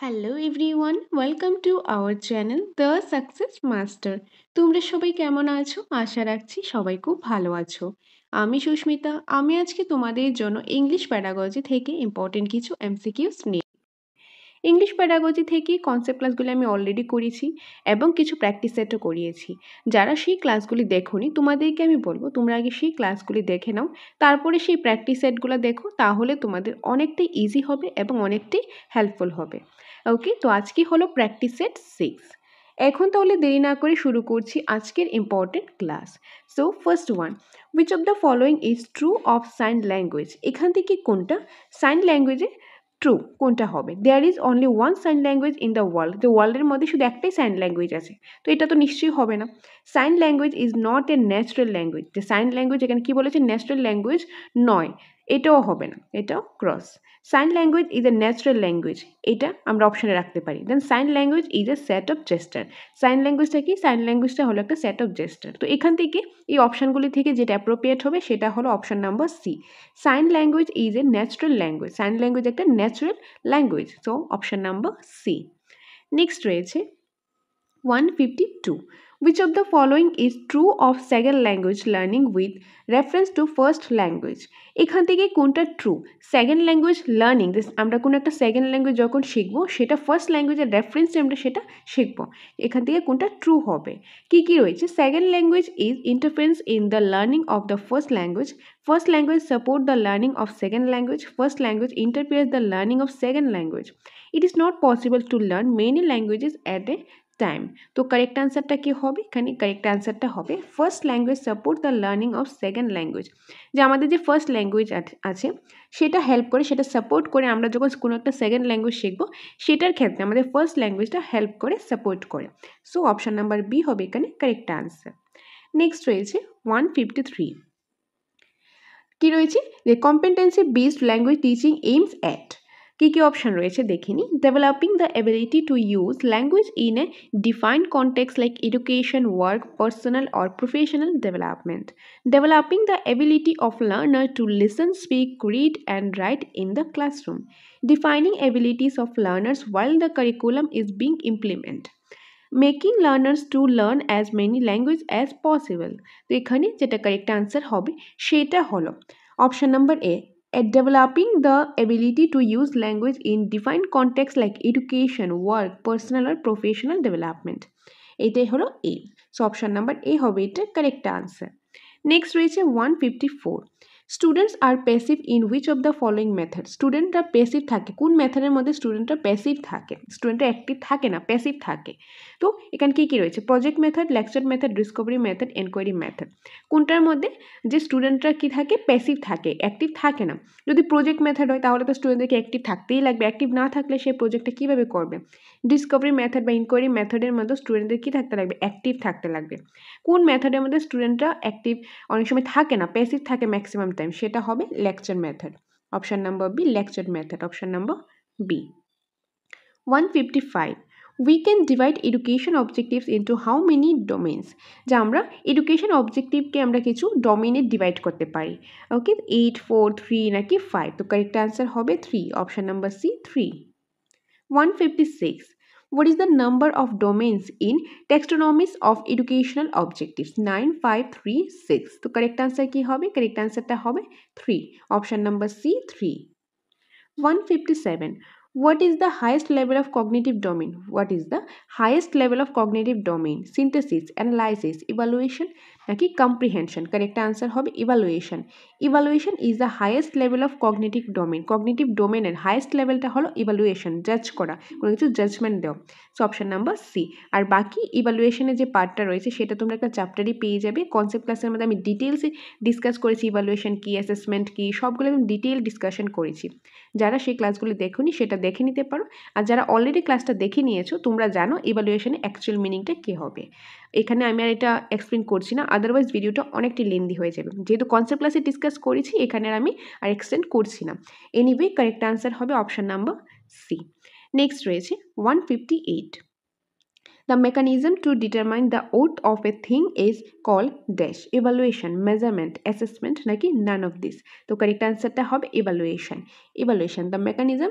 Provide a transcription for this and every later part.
Hello everyone, welcome to our channel the success master. তোমরা সবাই কেমন আছো? আশা রাখছি সবাই খুব ভালো আছো। আমি সুস্মিতা। আমি আজকে তোমাদের জন্য ইংলিশ প্যাডাগজি থেকে ইম্পর্টেন্ট কিছু এমসিকিউস নিয়ে ইংলিশ প্যাডাগজি থেকে কনসেপ্ট ক্লাসগুলি আমি অলরেডি করেছি এবং কিছু প্র্যাকটিস সেটও করিয়েছি। যারা সেই ক্লাসগুলি দেখোনি তোমাদেরকে আমি বলবো তোমরা আগে সেই ক্লাসগুলি দেখে নাও, তারপরে সেই প্র্যাকটিস সেটগুলো দেখো, তাহলে তোমাদের অনেকটাই ইজি হবে এবং অনেকটাই হেল্পফুল হবে। ওকে, তো আজকে হলো প্র্যাকটিস সেট 6। এখন তাহলে দেরি না করে শুরু করছি আজকের important class. So first one, which of the following is true of sign language? এখান থেকে কোনটা সাইন ল্যাঙ্গুয়েজে ট্রু, কোনটা হবে? There is only one sign language in the world, যে ওয়ার্ল্ডের মধ্যে শুধু একটাই সাইন ল্যাঙ্গুয়েজ আছে, তো এটা তো নিশ্চয়ই হবে না। Sign language is not a natural language, যে সাইন ল্যাঙ্গুয়েজ এখানে কি বলেছে, ন্যাচারাল ল্যাঙ্গুয়েজ নয়, এটাও হবে না, এটাও cross. Sign language is a natural language, এটা আমরা অপশনে রাখতে পারি। Then sign language is a set of gesture. Sign ল্যাঙ্গুয়েজটা কি? সাইন ল্যাঙ্গুয়েজটা হলো একটা সেট অফ জেস্টার। তো এখান থেকে এই অপশানগুলি থেকে যেটা অ্যাপ্রোপ্রিয়েট হবে সেটা হলো option number C. Sign language is a natural language, sign language একটা natural language, so option number C. Next রয়েছে 152. Which of the following is true of second language learning with reference to first language? এখান থেকে কোনটা true? Second language learning, আমরা কোনো একটা second language যখন শিখবো সেটা ফার্স্ট ল্যাঙ্গুয়েজের রেফারেন্সে আমরা সেটা শিখবো, এখান থেকে কোনটা ট্রু হবে? কি কি রয়েছে? Second language is interference in the learning of the first language support the learning of second language, first language interferes the learning of second language, it is not possible to learn many languages at a time. তো correct আনসারটা কি হবে? এখানে correct আনসারটা হবে first language support the learning of second language, যে আমাদের যে ফার্স্ট ল্যাঙ্গুয়েজ আছে সেটা হেল্প করে, সেটা সাপোর্ট করে, আমরা যখন কোনো একটা সেকেন্ড ল্যাঙ্গুয়েজ শিখবো সেটার ক্ষেত্রে আমাদের ফার্স্ট ল্যাঙ্গুয়েজটা হেল্প করে, সাপোর্ট করে। সো অপশন নাম্বার বি হবে এখানে কারেক্ট আনসার। নেক্সট রয়েছে 153। কি রয়েছে? যে competency based language teaching aims at, কি কি অপশন রয়েছে দেখে নিই। Developing the ability to use language in a defined context like education, work, personal or professional development, developing the ability of learner to listen, speak, read and write in the classroom, defining abilities of learners while the curriculum is being implemented, making learners to learn as many language as possible. তো এখানে যেটা correct answer হবে সেটা হলো option number A, developing the ability to use language in defined context like education, work, personal আর professional development, এটাই হলো A. So option number A হবে এটা কারেক্ট আনসার। নেক্সট রয়েছে 154। Students are passive in which of the following method? স্টুডেন্টরা passive থাকে কোন মেথডের মধ্যে? স্টুডেন্টরা প্যাসিভ থাকে, স্টুডেন্টরা অ্যাক্টিভ থাকে না, প্যাসিভ থাকে। তো এখানে কী কী রয়েছে? Project method, lecture method, Discovery method, enquiry method. কোনটার মধ্যে যে স্টুডেন্টরা কী থাকে? প্যাসিভ থাকে, অ্যাক্টিভ থাকে না। যদি প্রজেক্ট মেথড হয় তাহলে তো স্টুডেন্টদেরকে অ্যাক্টিভ থাকতেই লাগবে, অ্যাক্টিভ না থাকলে সে প্রজেক্টটা কীভাবে করবে? ডিসকভারি মেথড বা ইনকোয়ারি মেথডের মধ্যে স্টুডেন্টদের কী থাকতে লাগবে? অ্যাক্টিভ থাকতে লাগবে। কোন মেথডের মধ্যে স্টুডেন্টরা অ্যাক্টিভ অনেক সময় থাকে না, প্যাসিভ থাকে ম্যাক্সিমাম টাইম? সেটা হবে lecture method. Option number B, lecture method, option number B. 155. We can divide education objectives into how many domains? যা আমরা এডুকেশন অবজেক্টিভকে আমরা কিছু ডোমেইনে ডিভাইড করতে পারি। ওকে, 8, 4, 3 নাকি 5? তো কারেক্ট আনসার হবে 3, option number C 3। 156. What is the number of domains in taxonomies of educational objectives? 9, 5, 3, 6. তো কারেক্ট আনসার কি হবে? কারেক্ট আনসারটা হবে 3, option number C 3। 157. What is the highest level of cognitive domain? What is the highest level of cognitive domain? Synthesis, analysis, evaluation নাকি comprehension? Correct answer হবে evaluation. Evaluation is the highest level of cognitive domain. Cognitive domain এর highest levelটা হলো evaluation, judge করা, কোনো কিছু judgment দেওয়া। So option number C. আর বাকি ইভালুয়েশনের যে পার্টটা রয়েছে সেটা তোমরা একটা চ্যাপ্টারই পেয়ে যাবে। কনসেপ্ট ক্লাসের মধ্যে আমি ডিটেলসে ডিসকাস করেছি ইভালুয়েশন কী, অ্যাসেসমেন্ট কী, সবগুলো আমি ডিটেল ডিসকাশন করেছি। যারা সেই ক্লাসগুলি দেখোনি সেটা দেখে নিতে পারো, আর যারা অলরেডি ক্লাসটা দেখে নিয়েছো তোমরা জানো ইভালুয়েশনের অ্যাকচুয়াল মিনিংটা কী হবে। এখানে আমি আর এটা এক্সপ্লেন করছি না, আদারওয়াইজ ভিডিওটা অনেকটি লেন্দি হয়ে যাবে। যেহেতু কনসেপ্ট ক্লাসে ডিসকাস করেছি এখানে আর আমি আর এক্সটেন্ড করছি না। এনিওয়ে কারেক্ট আনসার হবে অপশন নাম্বার সি। নেক্সট রয়েছে 158. The mechanism to determine the worth of a thing is called dash, evaluation, measurement, assessment নাকি none of this? তো কারেক্ট আনসারটা হবে evaluation. The mechanism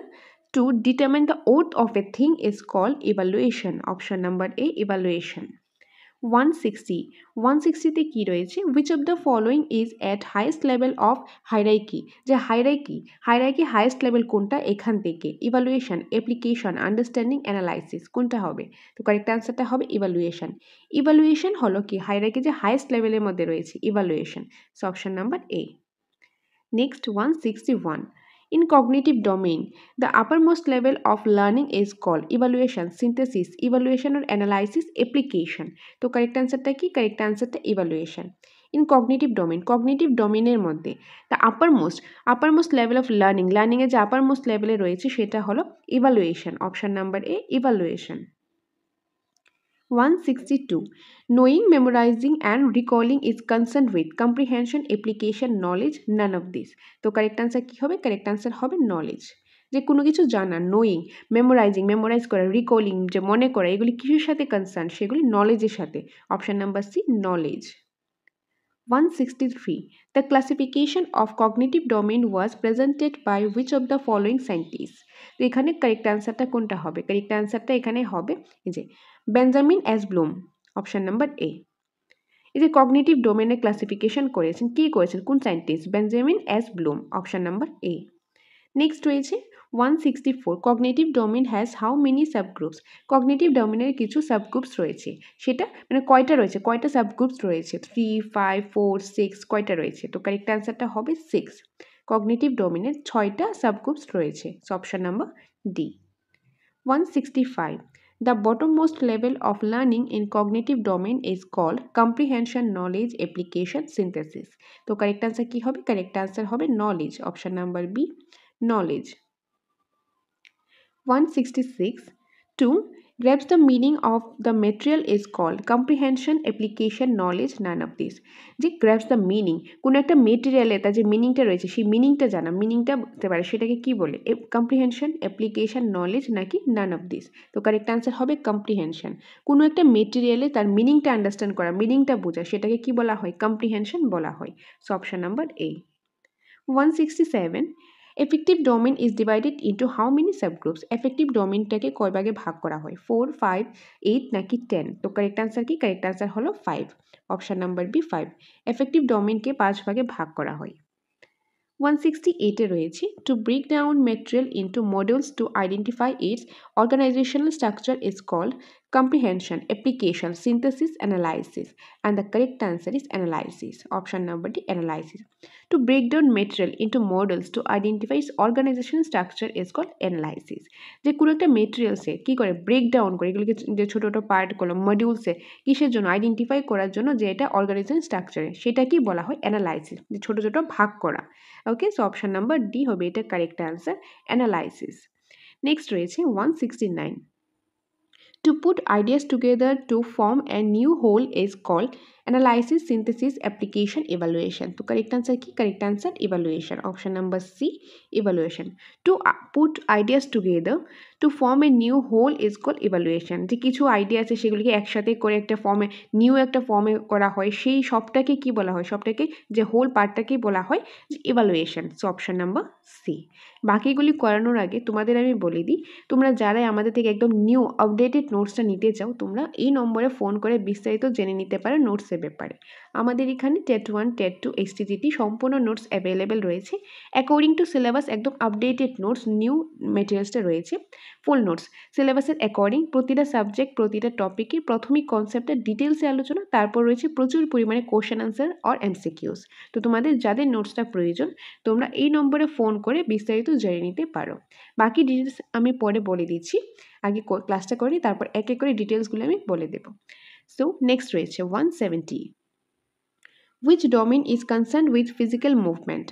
to determine the worth of a thing is called evaluation. Option number A, evaluation. 160 160 তে কি রয়েছে, which of the following is at highest level of hierarchy, যে hierarchy highest level কোনটা এখান থেকে, evaluation, application, understanding, analysis, কোনটা হবে? তো কারেক্ট অ্যান্সারটা হবে ইভালুয়েশন। ইভালুয়েশন হলো কি হায়ারার্কি যে হাইয়েস্ট লেভেলের মধ্যে রয়েছে, evaluation. So option number A. Next, 161. In cognitive domain, the uppermost level of learning is called evaluation, synthesis, evaluation or analysis, application. তো correct answerটা কি? correct answerটা evaluation. In cognitive domain এর মধ্যে the uppermost level of learning এর যে uppermost level এ রয়েছে সেটা হলো evaluation. Option number A, evaluation. 162. Knowing, memorizing and recalling is concerned with comprehension, application, knowledge, none of this. তো correct answer কি হবে? correct answer হবে knowledge. যে কোনো কিছু জানা, নোয়িং, মেমোরাইজ করা, রিকলিং, যে মনে করা, এগুলি কিসের সাথে কনসার্ন? সেগুলি নলেজের সাথে। Option number C, knowledge. 163. The classification of cognitive domain was presented by which of the following scientists? তো এখানে কারেক্ট অ্যান্সারটা কোনটা হবে? কারেক্ট অ্যান্সারটা এখানে হবে এই যে Benjamin S Bloom. Option number A. এই যে কগনিটিভ ডোমেনের ক্লাসিফিকেশন করেছেন, কি করেছেন, কোন scientist? Benjamin S Bloom. Option number A. Next রয়েছে 164. Cognitive domain has how many subgroups? Cognitive ডোমেনের কিছু সাবগ্রুপস রয়েছে, সেটা মানে কয়টা রয়েছে, কয়টা সাবগ্রুপস রয়েছে? 3, 5, 4, 6, কয়টা রয়েছে? তো কারেক্ট অ্যান্সারটা হবে 6। কগনিটিভ ডোমেনের 6টা সাবগ্রুপস রয়েছে। So option number D. 165. The bottommost level of learning in cognitive domain is called comprehension, knowledge, application, synthesis. তো কারেক্ট অ্যান্সার কি হবে? কারেক্ট অ্যান্সার হবে knowledge. Option number B, knowledge. 166. 2. Grasp the meaning of the material is called comprehension, application, knowledge, none of this. যে grasp the meaning, কোনো একটা মেটেরিয়ালে তার যে মিনিংটা রয়েছে সেই মিনিংটা জানা, মিনিংটা বুঝতে পারে, সেটাকে কি বলে? কম্প্রিহেনশন, অ্যাপ্লিকেশন, নলেজ নাকি নান অফ দিস? তো কারেক্ট অ্যান্সার হবে কম্প্রিহেনশন। কোনো একটা মেটেরিয়ালে তার মিনিংটা আন্ডারস্ট্যান্ড করা, মিনিংটা বোঝা, সেটাকে কি বলা হয়? কম্প্রিহেনশন বলা হয়। So option number A. 167. Affective domain is divided into how many subgroups? Affective domainটাকে কয় ভাগে ভাগ করা হয়? 4, 5, 8 নাকি 10? তো কারেক্ট অ্যান্সার কি? কারেক্ট অ্যান্সার হলো 5। Option number B 5। এফেক্টিভ ডোমেনকে 5 ভাগে ভাগ করা হয়। 168 এ রয়েছে to break down material into modules to identify its organizational structure is called comprehension, application, synthesis, analysis, and the correct answer is analysis. Option number D, analysis. To break down material into modules to identify its organizational structure is called analysis. যে কোনো একটা মেটেরিয়ালসে কি করে break down করে, এগুলোকে যে ছোটো ছোটো পার্ট করলো মডিউলসে, কিসের জন্য? আইডেন্টিফাই করার জন্য, যে এটা অর্গানাইজেশন স্ট্রাকচারে, সেটা কি বলা হয়? অ্যানালাইসিস, যে ছোটো ছোটো ভাগ করা। ওকে, সো অপশন নাম্বার ডি হবে এটা কারেক্ট অ্যান্সার, অ্যানালাইসিস। নেক্সট রয়েছে 169. To put ideas together to form a new whole is called analysis, synthesis, application, evaluation. তো correct answer কি? correct answer evaluation. Option number C, evaluation. To put ideas together to form a new whole is called evaluation. যে কিছু idea আছে সেগুলিকে একসাথে করে একটা ফর্মে, নিউ একটা ফর্মে করা হয়, সেই সবটাকে কি বলা হয়? সবটাকে যে হোল পার্টটাকে বলা হয় যে evaluation. So option number C. বাকিগুলি করানোর আগে তোমাদের আমি বলে দিই, তোমরা যারাই আমাদের থেকে একদম নিউ আপডেটেড নোটসটা নিতে চাও, তোমরা এই নম্বরে ফোন করে বিস্তারিত জেনে নিতে পারো নোটসের ব্যাপারে। আমাদের এখানে টেট 1, টেট 2, HTTT সম্পূর্ণ নোটস অ্যাভেলেবেল রয়েছে। অ্যাকর্ডিং টু সিলেবাস একদম আপডেটেড নোটস, নিউ মেটেরিয়ালসটা রয়েছে, ফুল নোটস সিলেবাসের অ্যাকর্ডিং। প্রতিটা সাবজেক্ট, প্রতিটা টপিকে প্রথমেই কনসেপ্টের ডিটেলসে আলোচনা, তারপর রয়েছে প্রচুর পরিমাণে কোশ্চেন আনসার আর এমসিকিউস। তো তোমাদের যাদের নোটসটা প্রয়োজন, তোমরা এই নম্বরে ফোন করে বিস্তারিত জেনে নিতে পারো। বাকি ডিটেলস আমি পরে বলে দিচ্ছি, আগে ক্লাসটা করি, তারপর এক এক করে ডিটেলসগুলো আমি বলে দেব। সো নেক্সট রয়েছে 170. Which domain is concerned with physical movement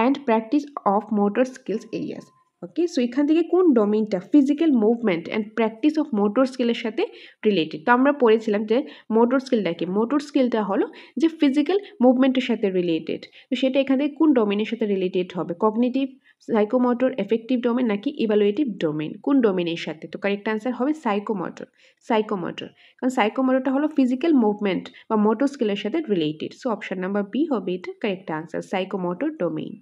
and practice of motor skills areas? Okay, so এখান থেকে কোন ডোমেইনটা physical movement and practice of motor স্কিলের সাথে রিলেটেড? তো আমরা পড়েছিলাম যে মোটর স্কিলটা কি? মোটর স্কিলটা হলো যে ফিজিক্যাল মুভমেন্টের সাথে রিলেটেড। তো সেটা এখান থেকে কোন ডোমেনের সাথে রিলেটেড হবে? কগনিটিভ, সাইকোমোটর, এফেক্টিভ ডোমেন নাকি ইভালুয়েটিভ ডোমেন? কোন ডোমেনের সাথে? তো কারেক্ট অ্যান্সার হবে সাইকোমোটর। সাইকোমোটর, কারণ সাইকোমোটরটা হলো ফিজিক্যাল মুভমেন্ট বা মোটর স্কিলের সাথে related. So option number B হবে এটা correct answer, psychomotor domain.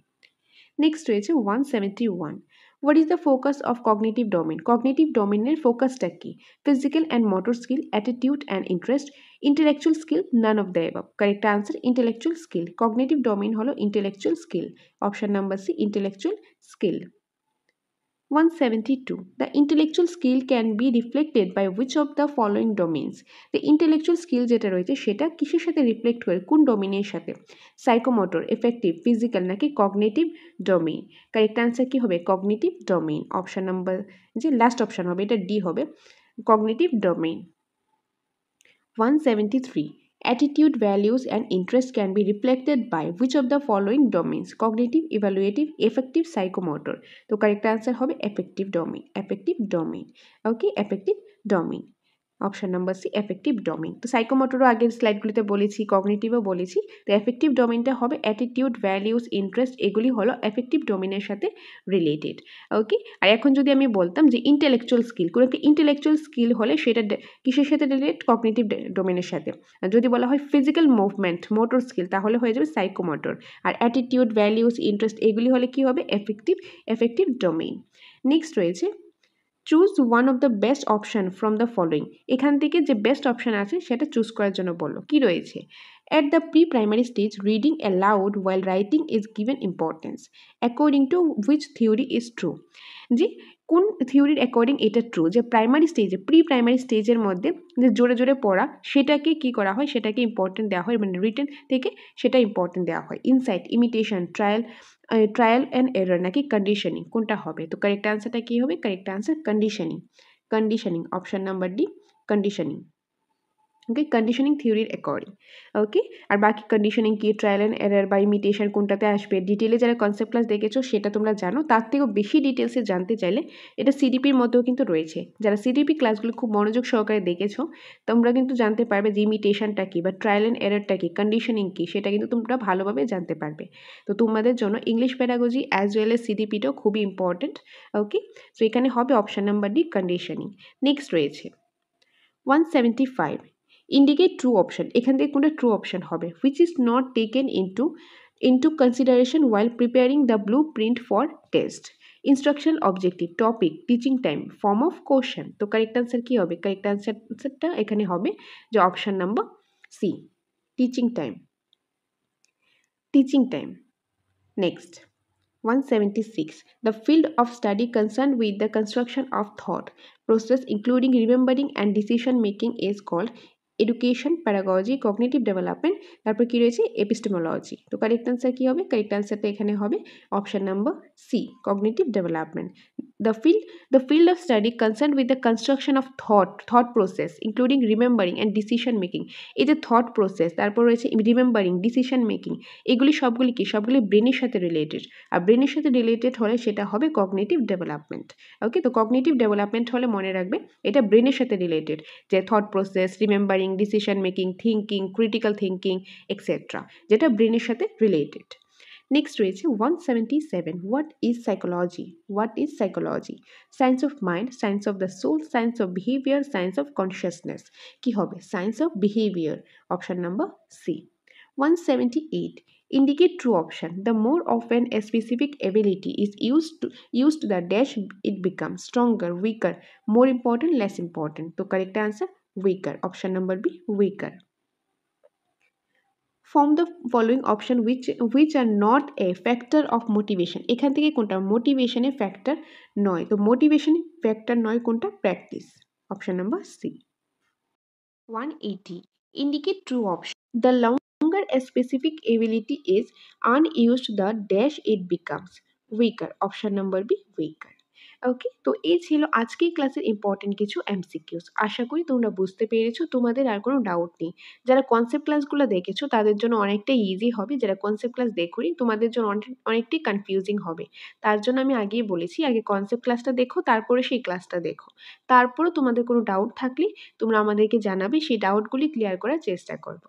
Next রয়েছে 171. What is the focus of cognitive domain? Cognitive ডোমেনের ফোকাসটা কি? Physical and motor skill, attitude and interest, intellectual skill, none of the above. Correct answer intellectual skill. Cognitive domain হলো intellectual skill. Option number C, intellectual skill. 172. The intellectual skill can be reflected by which of the following domains? The intellectual skill যেটা রয়েছে সেটা কিসের সাথে reflect করে, কোন ডোমেনের সাথে? সাইকোমোটর, এফেক্টিভ, ফিজিক্যাল নাকি কগনিটিভ ডোমেইন? কারেক্ট আনসার কি হবে? Cognitive domain. অপশন নাম্বার যে লাস্ট অপশন হবে এটা ডি হবে, cognitive domain. 173. Attitude, values, and interest can be reflected by which of the following domains? Cognitive, evaluative, affective, psychomotor. তো correct answer হবে affective domain. Affective domain. Okay, affective domain. Option number C, affective domain. তো সাইকোমোটরও আগের স্লাইডগুলিতে বলেছি, কগনিটিভও বলেছি। তো effective ডোমেইনটা হবে attitude, values, interest, এগুলি হলো এফেক্টিভ ডোমেইনের সাথে রিলেটেড। ওকে, আর এখন যদি আমি বলতাম যে ইন্টেলেকচুয়াল স্কিল, কোনো একটা ইন্টেলেকচুয়াল স্কিল হলে সেটা কিসের সাথে রিলেটেড? কগনিটিভ ডোমেইনের সাথে। আর যদি বলা হয় ফিজিক্যাল মুভমেন্ট, মোটর স্কিল, তাহলে হয়ে যাবে সাইকোমোটর। আর অ্যাটিটিউড, ভ্যালিউস, ইন্টারেস্ট এগুলি হলে কি হবে? Effective domain. নেক্সট রয়েছে choose one of the best option from the following. এখান থেকে যে বেস্ট অপশন আছে সেটা চুজ করার জন্য বললো। কি রয়েছে? At the pre primary stage reading allowed while writing is given importance according to which theory is true. যে কোন থিওরির অ্যাকর্ডিং এটা ট্রু যে প্রাইমারি স্টেজে, প্রি প্রাইমারি স্টেজের মধ্যে যে জোরে জোরে পড়া সেটাকে কি করা হয়, সেটাকে ইম্পর্টেন্ট দেওয়া হয়, মানে রিটেন থেকে সেটা ইম্পর্টেন্ট দেওয়া হয়। Insight, imitation, trial and error নাকি কন্ডিশনিং, কোনটা হবে? তো কারেক্ট আনসারটা কী হবে? Correct answer conditioning. Option number D, conditioning. Okay, conditioning থিওরির অ্যাকর্ডিং। ওকে, আর বাকি কন্ডিশনিং কি, ট্রায়াল অ্যান্ড এরর বা ইমিটেশন কোনটাতে আসবে, ডিটেলে যারা কনসেপ্ট ক্লাস দেখেছো সেটা তোমরা জানো। তার থেকেও বেশি ডিটেলসে জানতে চাইলে এটা সিডিপির মধ্যেও কিন্তু রয়েছে। যারা সিডিপি ক্লাসগুলো খুব মনোযোগ সহকারে দেখেছো তোমরা কিন্তু জানতে পারবে যে ইমিটেশনটা কী বা ট্রায়াল অ্যান্ড এররটা কী, কন্ডিশনিং কী, সেটা কিন্তু তোমরা ভালোভাবে জানতে পারবে। তো তোমাদের জন্য English pedagogy as well as সিডিপিটাও খুবই ইম্পর্টেন্ট। ওকে, সো এখানে হবে option number D, conditioning. Next রয়েছে 175. Indicate true option. এখান থেকে কোনটা ট্রু অপশন হবে? Which is not taken into consideration while preparing the blue print for test. Instruction, objective, topic, teaching time, form of question. তো correct answer কী হবে? Correct আনসারটা এখানে হবে যে option number C, teaching time. Next 176. The field of study concerned with the construction of thought process including remembering and decision making is called education, pedagogy, cognitive development, তারপর কি রয়েছে? Epistemology. তো কারেক্ট আনসার কি হবে? Correct আনসারটা এখানে হবে option number C, cognitive development. The field of study concerned with the construction of thought process including remembering and decision making। এই যে থট প্রসেস, তারপর রয়েছে রিমেম্বারিং, ডিসিশন মেকিং, এগুলি সবগুলি কি? সবগুলি ব্রেনের সাথে রিলেটেড। আর ব্রেনের সাথে রিলেটেড হলে সেটা হবে কগনিটিভ ডেভেলপমেন্ট। ওকে, তো কগনিটিভ ডেভেলপমেন্ট হলে মনে রাখবে এটা ব্রেনের সাথে রিলেটেড, যে thought process, remembering, decision making, thinking, critical thinking etcetera, যেটা ব্রেনের সাথে রিলেটেড। নেক্সট রয়েছে 177. What is psychology? Science of mind, science of the soul, science of behaviour, science of consciousness. কি হবে? Science of behaviour. Option number C. 178. Indicate true option. The more often a specific ability is used the dash it becomes stronger, weaker, more important, less important. So correct answer weaker. Option number B, weaker. Form the following option which are not a factor of motivation. এখান থেকে কোনটা motivation এ factor নয়? তো motivation factor নয় কোনটা? Practice. Option number C. 180. Indicate true option. The longer a specific ability is unused, the dash it becomes weaker. Option number B, weaker. ওকে, তো এই ছিল আজকের ক্লাসের ইম্পর্টেন্ট কিছু এমসিকিউস। আশা করি তোমরা বুঝতে পেরেছো, তোমাদের আর কোনো ডাউট নেই। যারা কনসেপ্ট ক্লাসগুলো দেখেছো তাদের জন্য অনেকটা ইজি হবে, যারা কনসেপ্ট ক্লাস দেখোনি তোমাদের জন্য অনেকটাই কনফিউজিং হবে। তার জন্য আমি আগেই বলেছি আগে কনসেপ্ট ক্লাসটা দেখো, তারপরে সেই ক্লাসটা দেখো। তারপরে তোমাদের কোনো ডাউট থাকলে তোমরা আমাদেরকে জানাবে, সেই ডাউটগুলি ক্লিয়ার করার চেষ্টা করবো।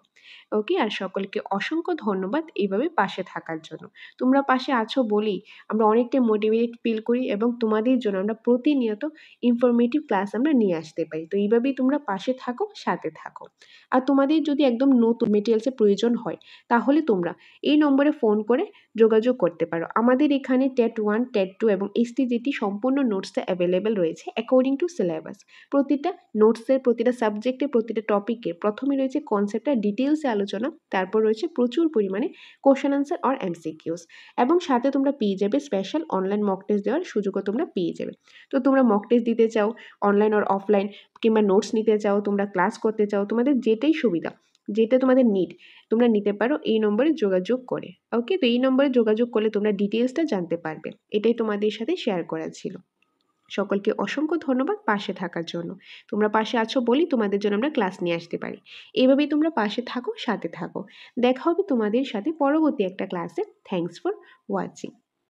ওকে, আর সকলকে অসংখ্য ধন্যবাদ এইভাবে পাশে থাকার জন্য। তোমরা পাশে আছো বলেই আমরা অনেকটাই মোটিভেটেড ফিল করি এবং তোমাদের জন্য আমরা প্রতিনিয়ত ইনফরমেটিভ ক্লাস আমরা নিয়ে আসতে পারি। তো এইভাবেই তোমরা পাশে থাকো, সাথে থাকো। আর তোমাদের যদি একদম নতুন মেটেরিয়ালসের প্রয়োজন হয় তাহলে তোমরা এই নম্বরে ফোন করে যোগাযোগ করতে পারো। আমাদের এখানে টেট 1, টেট 2 এবং এসটিজিটি সম্পূর্ণ নোটসটা অ্যাভেলেবেল রয়েছে অ্যাকর্ডিং টু সিলেবাস। প্রতিটা নোটসের, প্রতিটা সাবজেক্টে, প্রতিটা টপিকে প্রথমে রয়েছে কনসেপ্টটা ডিটেলসে আলোচনা, তারপর রয়েছে প্রচুর পরিমাণে কোশ্চেন আনসার আর এমসিকিউস, এবং সাথে তোমরা পেয়ে যাবে স্পেশাল অনলাইন মক টেস্ট দেওয়ার সুযোগও তোমরা পেয়ে যাবে। তো তোমরা মক টেস্ট দিতে চাও অনলাইন আর অফলাইন, কিংবা নোটস নিতে চাও, তোমরা ক্লাস করতে চাও, তোমাদের যেটাই সুবিধা, যেটা তোমাদের নিড, তোমরা নিতে পারো এই নম্বরে যোগাযোগ করে। ওকে, তো এই নম্বরে যোগাযোগ করলে তোমরা ডিটেলসটা জানতে পারবে। এটাই তোমাদের সাথে শেয়ার করার ছিল। সকলকে অসংখ্য ধন্যবাদ পাশে থাকার জন্য। তোমরা পাশে আছো বলেই তোমাদের জন্য আমরা ক্লাস নিয়ে আসতে পারি। এভাবেই তোমরা পাশে থাকো, সাথে থাকো। দেখা হবে তোমাদের সাথে পরবর্তী একটা ক্লাসে। Thanks for watching.